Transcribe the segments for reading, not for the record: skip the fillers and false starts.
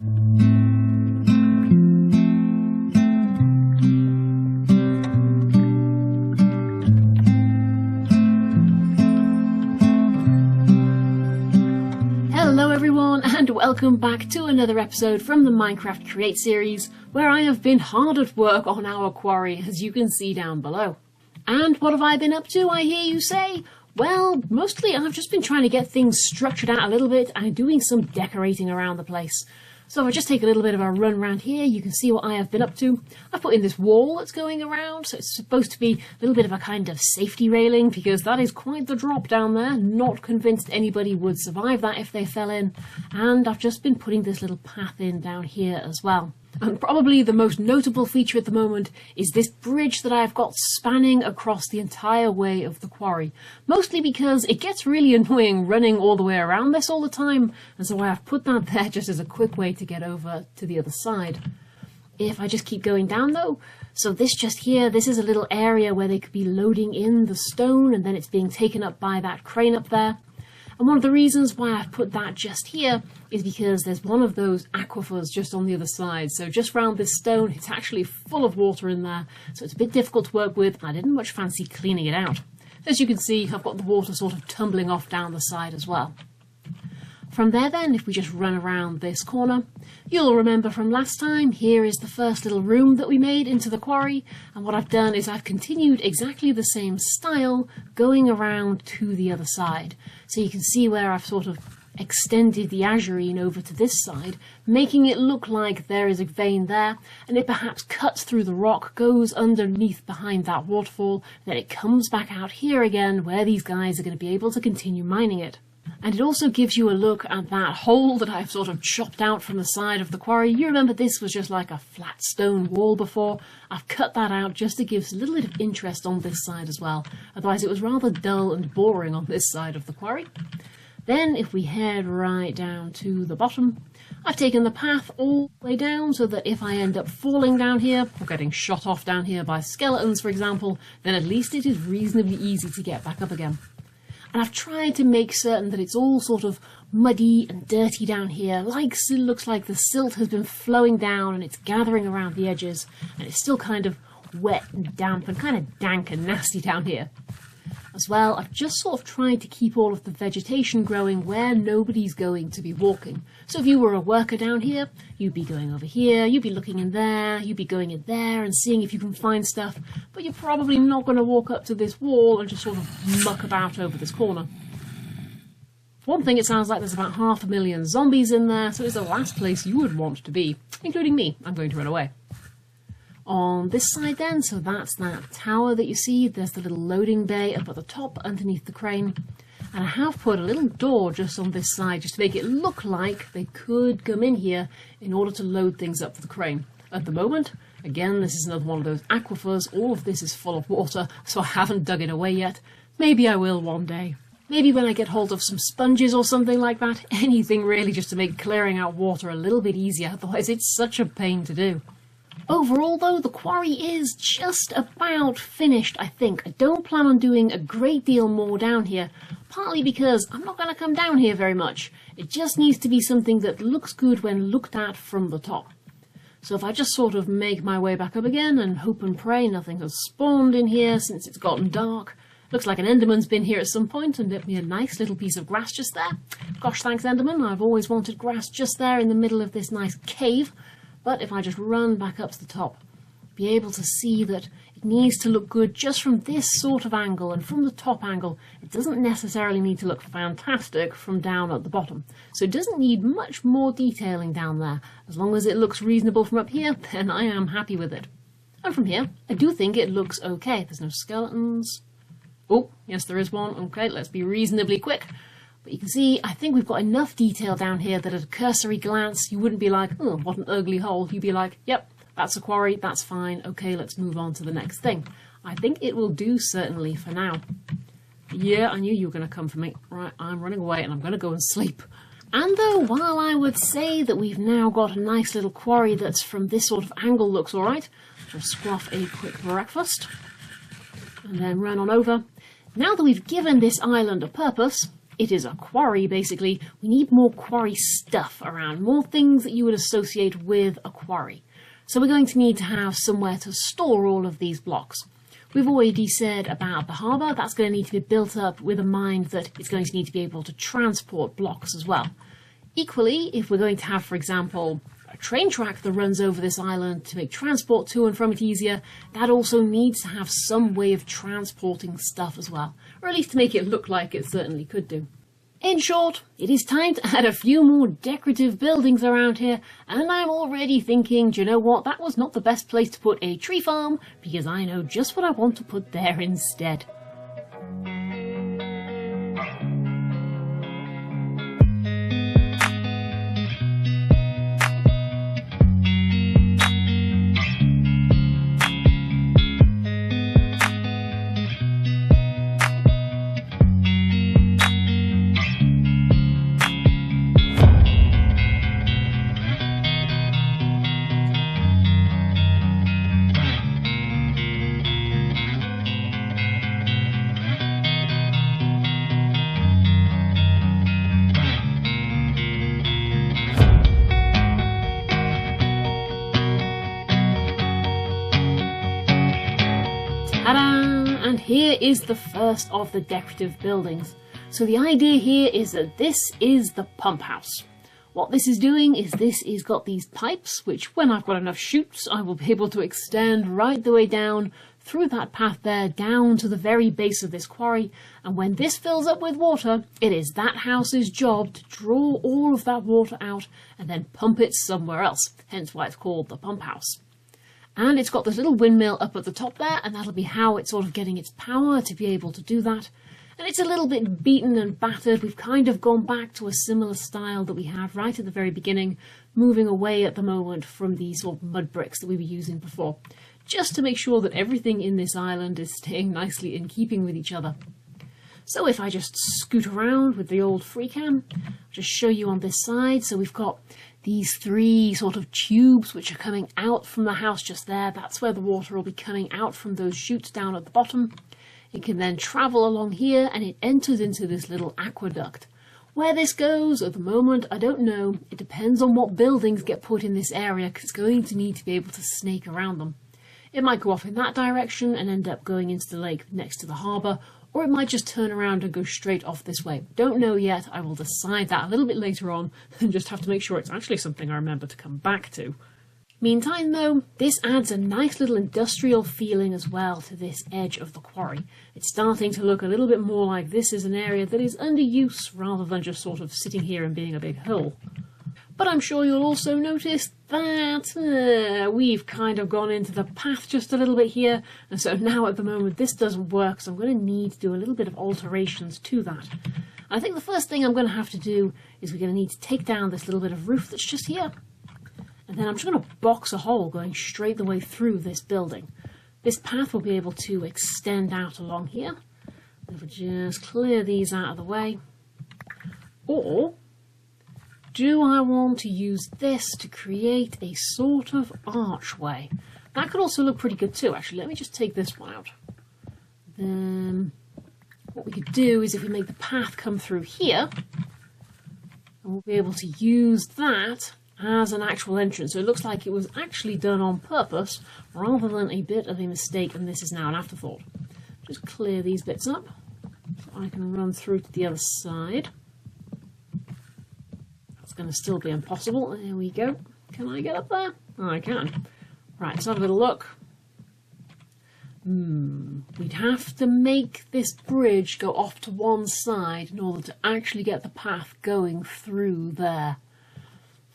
Hello everyone, and welcome back to another episode from the Minecraft Create series, where I have been hard at work on our quarry, as you can see down below. And what have I been up to, I hear you say? Well, mostly I've just been trying to get things structured out a little bit and doing some decorating around the place. So if I just take a little bit of a run around here, you can see what I have been up to. I've put in this wall that's going around, so it's supposed to be a little bit of a kind of safety railing, because that is quite the drop down there. Not convinced anybody would survive that if they fell in. And I've just been putting this little path in down here as well. And probably the most notable feature at the moment is this bridge that I've got spanning across the entire way of the quarry. Mostly because it gets really annoying running all the way around this all the time, and so I have put that there just as a quick way to get over to the other side. If I just keep going down though, so this just here, this is a little area where they could be loading in the stone and then it's being taken up by that crane up there. And one of the reasons why I've put that just here is because there's one of those aquifers just on the other side. So just round this stone, it's actually full of water in there, so it's a bit difficult to work with. I didn't much fancy cleaning it out. As you can see, I've got the water sort of tumbling off down the side as well. From there then, if we just run around this corner, you'll remember from last time, here is the first little room that we made into the quarry, and what I've done is I've continued exactly the same style going around to the other side. So you can see where I've sort of extended the azurine over to this side, making it look like there is a vein there, and it perhaps cuts through the rock, goes underneath behind that waterfall, then it comes back out here again where these guys are going to be able to continue mining it. And it also gives you a look at that hole that I've sort of chopped out from the side of the quarry. You remember this was just like a flat stone wall before. I've cut that out just to give a little bit of interest on this side as well. Otherwise it was rather dull and boring on this side of the quarry. Then if we head right down to the bottom, I've taken the path all the way down so that if I end up falling down here, or getting shot off down here by skeletons for example, then at least it is reasonably easy to get back up again. And I've tried to make certain that it's all sort of muddy and dirty down here, like it looks like the silt has been flowing down and it's gathering around the edges, and it's still kind of wet and damp and kind of dank and nasty down here. As well, I've just sort of tried to keep all of the vegetation growing where nobody's going to be walking. So if you were a worker down here, you'd be going over here, you'd be looking in there, you'd be going in there and seeing if you can find stuff, but you're probably not going to walk up to this wall and just sort of muck about over this corner. For one thing, it sounds like there's about 500,000 zombies in there, so it's the last place you would want to be, including me. I'm going to run away. On this side then, so that's that tower that you see, there's the little loading bay up at the top underneath the crane, and I have put a little door just on this side just to make it look like they could come in here in order to load things up for the crane. At the moment, again, this is another one of those aquifers, all of this is full of water, so I haven't dug it away yet. Maybe I will one day. Maybe when I get hold of some sponges or something like that, anything really just to make clearing out water a little bit easier, otherwise it's such a pain to do. Overall though, the quarry is just about finished, I think. I don't plan on doing a great deal more down here, partly because I'm not going to come down here very much. It just needs to be something that looks good when looked at from the top. So if I just sort of make my way back up again and hope and pray nothing has spawned in here since it's gotten dark. Looks like an Enderman's been here at some point and left me a nice little piece of grass just there. Gosh, thanks Enderman, I've always wanted grass just there in the middle of this nice cave. But if I just run back up to the top, be able to see that it needs to look good just from this sort of angle, and from the top angle, it doesn't necessarily need to look fantastic from down at the bottom. So it doesn't need much more detailing down there. As long as it looks reasonable from up here, then I am happy with it. And from here, I do think it looks okay. There's no skeletons. Oh, yes there is one. Okay, let's be reasonably quick. But you can see, I think we've got enough detail down here that at a cursory glance, you wouldn't be like, oh, what an ugly hole. You'd be like, yep, that's a quarry, that's fine. Okay, let's move on to the next thing. I think it will do, certainly, for now. Yeah, I knew you were going to come for me. Right, I'm running away and I'm going to go and sleep. And though, while I would say that we've now got a nice little quarry that's from this sort of angle looks alright, just squaff a quick breakfast, and then run on over. Now that we've given this island a purpose, it is a quarry basically, we need more quarry stuff around, more things that you would associate with a quarry. So we're going to need to have somewhere to store all of these blocks. We've already said about the harbour, that's going to need to be built up with a mind that it's going to need to be able to transport blocks as well. Equally, if we're going to have, for example, a train track that runs over this island to make transport to and from it easier, that also needs to have some way of transporting stuff as well, or at least to make it look like it certainly could do. In short, it is time to add a few more decorative buildings around here, and I'm already thinking, do you know what, that was not the best place to put a tree farm, because I know just what I want to put there instead. And here is the first of the decorative buildings. So the idea here is that this is the pump house. What this is doing is this is got these pipes, which when I've got enough chutes, I will be able to extend right the way down through that path there, down to the very base of this quarry. And when this fills up with water, it is that house's job to draw all of that water out and then pump it somewhere else, hence why it's called the pump house. And it's got this little windmill up at the top there, and that'll be how it's sort of getting its power to be able to do that. And it's a little bit beaten and battered. We've kind of gone back to a similar style that we had right at the very beginning, moving away at the moment from these sort of mud bricks that we were using before, just to make sure that everything in this island is staying nicely in keeping with each other. So if I just scoot around with the old Freecam, I'll just show you on this side. So we've got these three sort of tubes which are coming out from the house just there. That's where the water will be coming out from those chutes down at the bottom. It can then travel along here and it enters into this little aqueduct. Where this goes at the moment, I don't know. It depends on what buildings get put in this area, because it's going to need to be able to snake around them. It might go off in that direction and end up going into the lake next to the harbour, or it might just turn around and go straight off this way. Don't know yet. I will decide that a little bit later on and just have to make sure it's actually something I remember to come back to. Meantime though, this adds a nice little industrial feeling as well to this edge of the quarry. It's starting to look a little bit more like this is an area that is under use rather than just sort of sitting here and being a big hole. But I'm sure you'll also notice that we've kind of gone into the path just a little bit here, and so now at the moment this doesn't work, so I'm going to need to do a little bit of alterations to that. I think the first thing I'm going to have to do is we're going to need to take down this little bit of roof that's just here, and then I'm just going to box a hole going straight the way through this building. This path will be able to extend out along here. If we just clear these out of the way, or do I want to use this to create a sort of archway? That could also look pretty good too, actually. Let me just take this one out. Then what we could do is if we make the path come through here, and we'll be able to use that as an actual entrance. So it looks like it was actually done on purpose rather than a bit of a mistake, and this is now an afterthought. Just clear these bits up so I can run through to the other side. It's going to still be impossible. There we go. Can I get up there? Oh, I can. Right, let's have a little look. We'd have to make this bridge go off to one side in order to actually get the path going through there.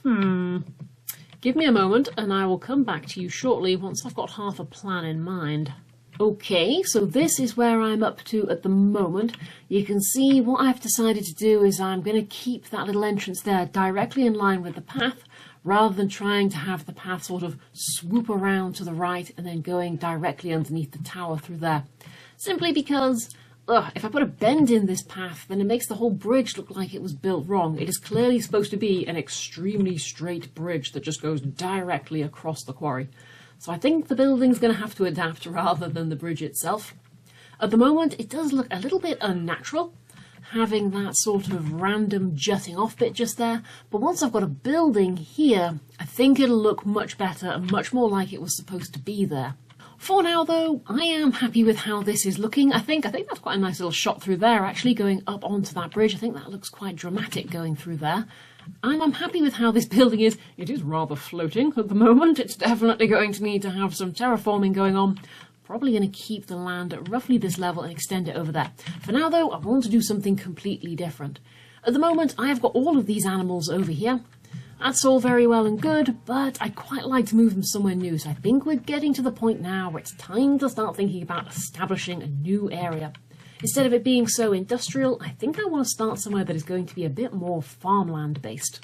Give me a moment and I will come back to you shortly once I've got half a plan in mind. Okay, so this is where I'm up to at the moment. You can see what I've decided to do is I'm going to keep that little entrance there directly in line with the path, rather than trying to have the path sort of swoop around to the right and then going directly underneath the tower through there. Simply because, if I put a bend in this path, then it makes the whole bridge look like it was built wrong. It is clearly supposed to be an extremely straight bridge that just goes directly across the quarry. So I think the building's going to have to adapt rather than the bridge itself. At the moment, it does look a little bit unnatural. having that sort of random jutting off bit just there, but once I've got a building here, I think it'll look much better and much more like it was supposed to be there. For now though, I am happy with how this is looking. I think that's quite a nice little shot through there, actually, going up onto that bridge. I think that looks quite dramatic going through there. And I'm happy with how this building is. It is rather floating at the moment. It's definitely going to need to have some terraforming going on. Probably going to keep the land at roughly this level and extend it over there. For now though, I want to do something completely different. At the moment, I have got all of these animals over here. That's all very well and good, but I'd quite like to move them somewhere new. So I think we're getting to the point now where it's time to start thinking about establishing a new area. Instead of it being so industrial, I think I want to start somewhere that is going to be a bit more farmland based.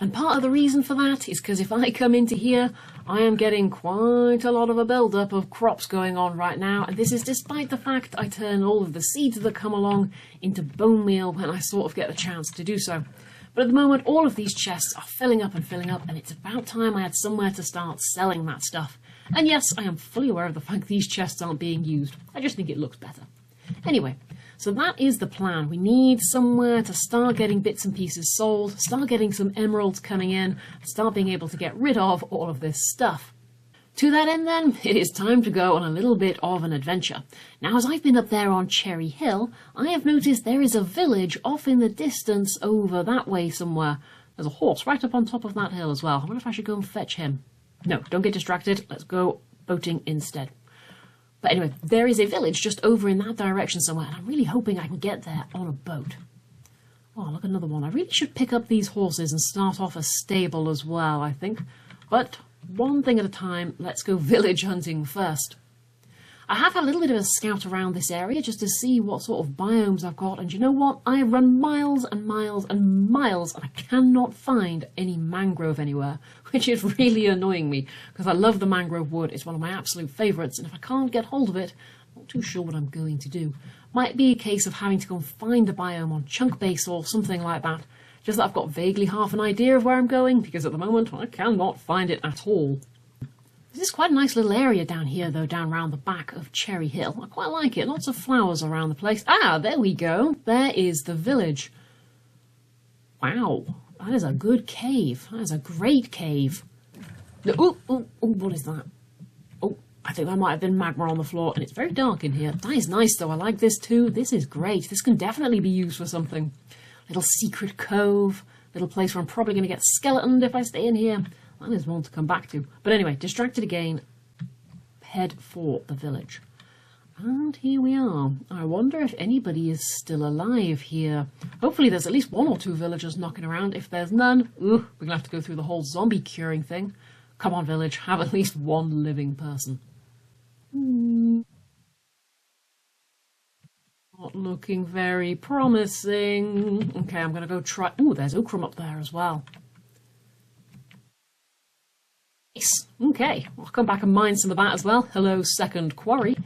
And part of the reason for that is because if I come into here, I am getting quite a lot of a build-up of crops going on right now, and this is despite the fact I turn all of the seeds that come along into bone meal when I sort of get the chance to do so. But at the moment, all of these chests are filling up, and it's about time I had somewhere to start selling that stuff. And yes, I am fully aware of the fact these chests aren't being used. I just think it looks better. Anyway, so that is the plan. We need somewhere to start getting bits and pieces sold, start getting some emeralds coming in, start being able to get rid of all of this stuff. To that end then, it is time to go on a little bit of an adventure. Now, as I've been up there on Cherry Hill, I have noticed there is a village off in the distance over that way somewhere. There's a horse right up on top of that hill as well. I wonder if I should go and fetch him. No, don't get distracted. Let's go boating instead. But anyway, there is a village just over in that direction somewhere, and I'm really hoping I can get there on a boat. Oh, look, another one. I really should pick up these horses and start off a stable as well, I think. But one thing at a time, let's go village hunting first. I have had a little bit of a scout around this area just to see what sort of biomes I've got, and you know what? I have run miles and miles and miles, and I cannot find any mangrove anywhere, which is really annoying me, because I love the mangrove wood. It's one of my absolute favourites, and if I can't get hold of it, I'm not too sure what I'm going to do. Might be a case of having to go and find a biome on Chunkbase or something like that, just that I've got vaguely half an idea of where I'm going, because at the moment I cannot find it at all. This is quite a nice little area down here, though, down round the back of Cherry Hill. I quite like it. Lots of flowers around the place. Ah, there we go. There is the village. Wow, that is a good cave. That is a great cave. Oh, what is that? Oh, I think that might have been magma on the floor, and it's very dark in here. That is nice, though. I like this, too. This is great. This can definitely be used for something. Little secret cove. Little place where I'm probably going to get skeletoned if I stay in here. That is one to come back to. But anyway, distracted again, head for the village. And here we are. I wonder if anybody is still alive here. Hopefully there's at least one or two villagers knocking around. If there's none, we're going to have to go through the whole zombie curing thing. Come on, village, have at least one living person. Not looking very promising. Okay, I'm going to go try... Ooh, there's Okram up there as well. Okay, I'll come back and mine some of that as well. Hello, second quarry.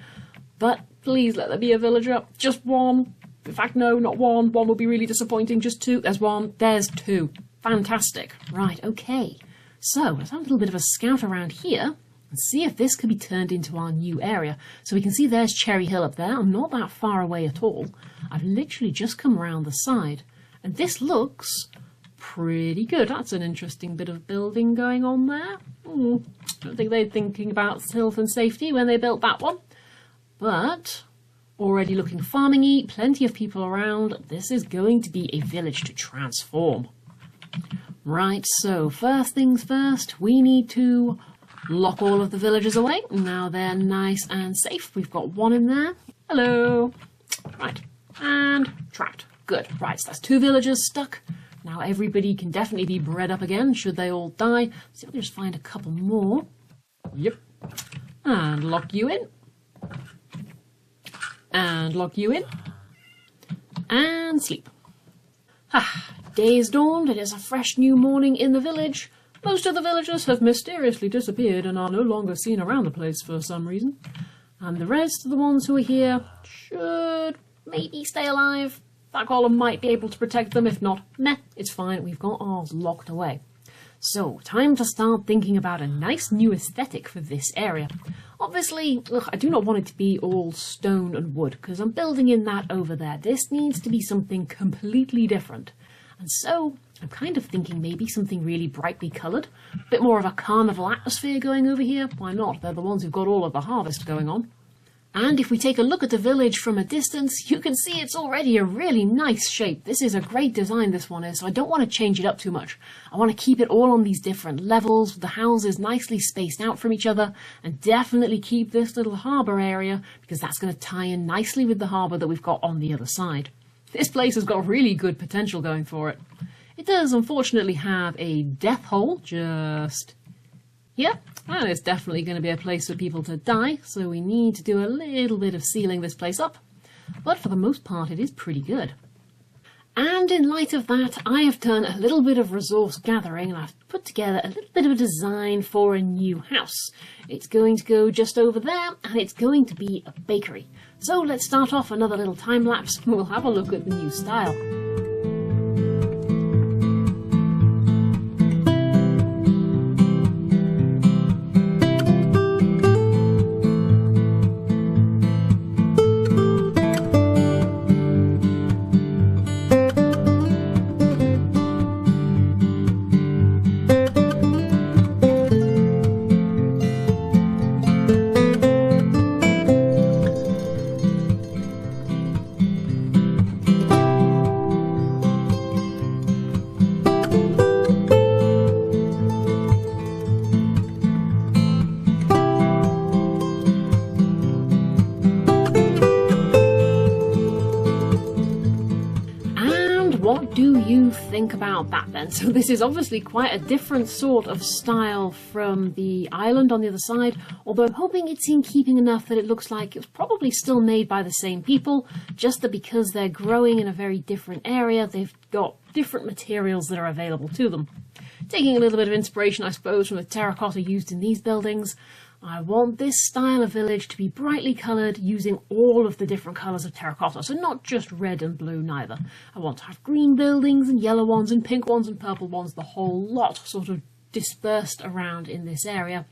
But please let there be a villager. Just one. In fact, no, not one. One will be really disappointing. Just two. There's one. There's two. Fantastic. Right, okay. So, let's have a little bit of a scout around here and see if this could be turned into our new area. So we can see there's Cherry Hill up there. I'm not that far away at all. I've literally just come around the side. And this looks... pretty good. That's an interesting bit of building going on there. Don't think they're thinking about health and safety when they built that one. But already looking farming-y, plenty of people around. This is going to be a village to transform. Right, so first things first, we need to lock all of the villagers away. Now they're nice and safe. We've got one in there. Hello. Right, and trapped. Good. Right, so that's two villagers stuck. Now everybody can definitely be bred up again, should they all die. So we'll just find a couple more. Yep. And lock you in. And lock you in. And sleep. Day is dawned. It is a fresh new morning in the village. Most of the villagers have mysteriously disappeared and are no longer seen around the place for some reason. And the rest of the ones who are here should maybe stay alive. That column might be able to protect them. If not, meh, it's fine. We've got ours locked away. So, time to start thinking about a nice new aesthetic for this area. Obviously, I do not want it to be all stone and wood, because I'm building in that over there. This needs to be something completely different. And so, I'm kind of thinking maybe something really brightly coloured. A bit more of a carnival atmosphere going over here. Why not? They're the ones who've got all of the harvest going on. And if we take a look at the village from a distance, you can see it's already a really nice shape. This is a great design, this one is, so I don't want to change it up too much. I want to keep it all on these different levels, with the houses nicely spaced out from each other, and definitely keep this little harbour area, because that's going to tie in nicely with the harbour that we've got on the other side. This place has got really good potential going for it. It does unfortunately have a death hole just here, and it's definitely going to be a place for people to die, so we need to do a little bit of sealing this place up. But for the most part, it is pretty good. And in light of that, I have done a little bit of resource gathering, and I've put together a little bit of a design for a new house. It's going to go just over there, and it's going to be a bakery. So let's start off another little time lapse, and we'll have a look at the new style. What do you think about that then? So this is obviously quite a different sort of style from the island on the other side, although I'm hoping it's in keeping enough that it looks like it was probably still made by the same people, just that because they're growing in a very different area, they've got different materials that are available to them. Taking a little bit of inspiration, I suppose, from the terracotta used in these buildings, I want this style of village to be brightly coloured using all of the different colours of terracotta, so not just red and blue neither. I want to have green buildings and yellow ones and pink ones and purple ones, the whole lot sort of dispersed around in this area.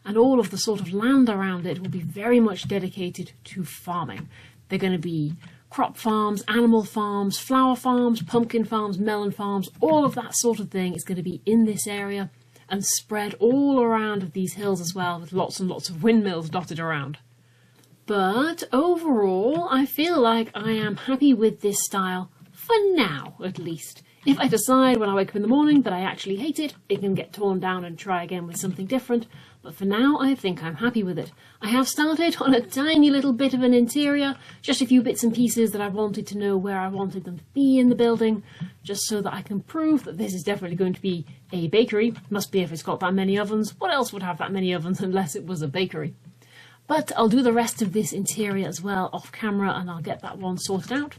And all of the sort of land around it will be very much dedicated to farming. They're going to be crop farms, animal farms, flower farms, pumpkin farms, melon farms, all of that sort of thing is going to be in this area, and spread all around these hills as well, with lots and lots of windmills dotted around. But overall, I feel like I am happy with this style, for now at least. If I decide when I wake up in the morning that I actually hate it, it can get torn down and try again with something different, but for now I think I'm happy with it. I have started on a tiny little bit of an interior, just a few bits and pieces that I wanted to know where I wanted them to be in the building, just so that I can prove that this is definitely going to be a bakery. Must be if it's got that many ovens. What else would have that many ovens unless it was a bakery? But I'll do the rest of this interior as well off camera, and I'll get that one sorted out.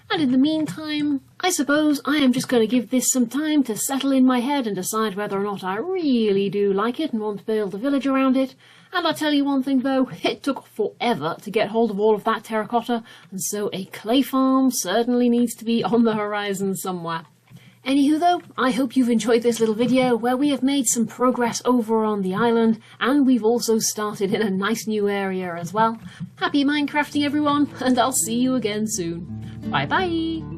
And in the meantime, I suppose I am just going to give this some time to settle in my head and decide whether or not I really do like it and want to build a village around it. And I'll tell you one thing though, it took forever to get hold of all of that terracotta, and so a clay farm certainly needs to be on the horizon somewhere. Anywho though, I hope you've enjoyed this little video where we have made some progress over on the island, and we've also started in a nice new area as well. Happy Minecrafting everyone, and I'll see you again soon. Bye bye!